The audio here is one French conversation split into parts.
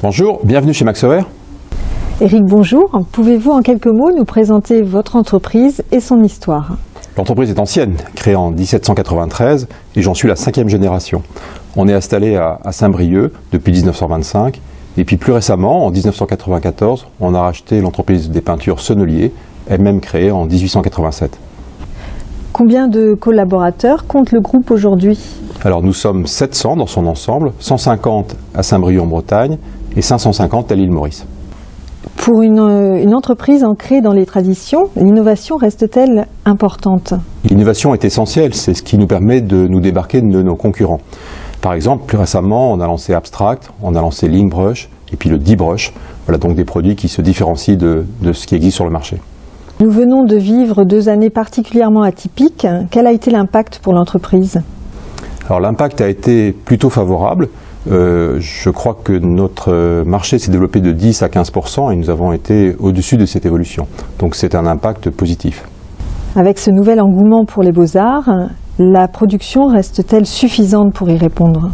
Bonjour, bienvenue chez Maxoer. Éric, bonjour. Pouvez-vous en quelques mots nous présenter votre entreprise et son histoire? L'entreprise est ancienne, créée en 1793 et j'en suis la 5e génération. On est installé à Saint-Brieuc depuis 1925 et puis plus récemment, en 1994, on a racheté l'entreprise des peintures Sennelier, elle-même créée en 1887. Combien de collaborateurs compte le groupe aujourd'hui? Alors nous sommes 700 dans son ensemble, 150 à Saint-Brieuc en Bretagne et 550 à l'île Maurice. Pour une entreprise ancrée dans les traditions, l'innovation reste-t-elle importante? L'innovation est essentielle, c'est ce qui nous permet de nous démarquer de nos concurrents. Par exemple, plus récemment, on a lancé Abstract, on a lancé Linkbrush et puis le D-Brush. Voilà donc des produits qui se différencient de ce qui existe sur le marché. Nous venons de vivre 2 années particulièrement atypiques. Quel a été l'impact pour l'entreprise? Alors l'impact a été plutôt favorable. Je crois que notre marché s'est développé de 10 à 15% et nous avons été au-dessus de cette évolution. Donc c'est un impact positif. Avec ce nouvel engouement pour les beaux-arts, la production reste-t-elle suffisante pour y répondre?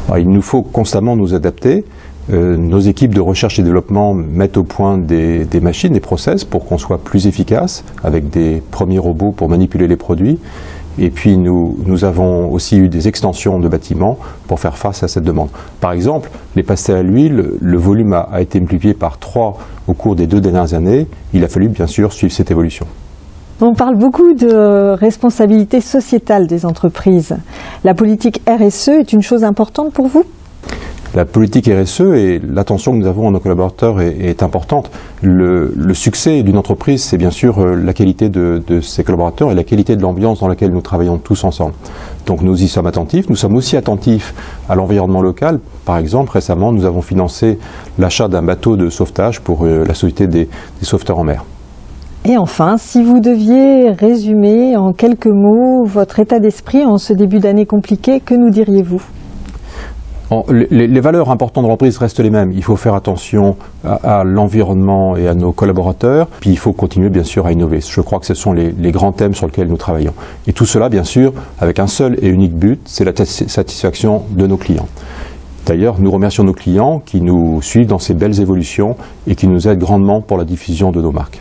Alors, il nous faut constamment nous adapter. Nos équipes de recherche et développement mettent au point des machines, des process pour qu'on soit plus efficace avec des premiers robots pour manipuler les produits. Et puis nous avons aussi eu des extensions de bâtiments pour faire face à cette demande. Par exemple, les pastels à l'huile, le volume a été multiplié par 3 au cours des 2 dernières années. Il a fallu bien sûr suivre cette évolution. On parle beaucoup de responsabilité sociétale des entreprises. La politique RSE est une chose importante pour vous? La politique RSE et l'attention que nous avons à nos collaborateurs est importante. Le succès d'une entreprise, c'est bien sûr la qualité de ses collaborateurs et la qualité de l'ambiance dans laquelle nous travaillons tous ensemble. Donc nous y sommes attentifs. Nous sommes aussi attentifs à l'environnement local. Par exemple, récemment, nous avons financé l'achat d'un bateau de sauvetage pour la société des sauveteurs en mer. Et enfin, si vous deviez résumer en quelques mots votre état d'esprit en ce début d'année compliqué, que nous diriez-vous? Les valeurs importantes de l'entreprise restent les mêmes. Il faut faire attention à l'environnement et à nos collaborateurs. Puis il faut continuer bien sûr à innover. Je crois que ce sont les grands thèmes sur lesquels nous travaillons. Et tout cela bien sûr avec un seul et unique but, c'est la satisfaction de nos clients. D'ailleurs, nous remercions nos clients qui nous suivent dans ces belles évolutions et qui nous aident grandement pour la diffusion de nos marques.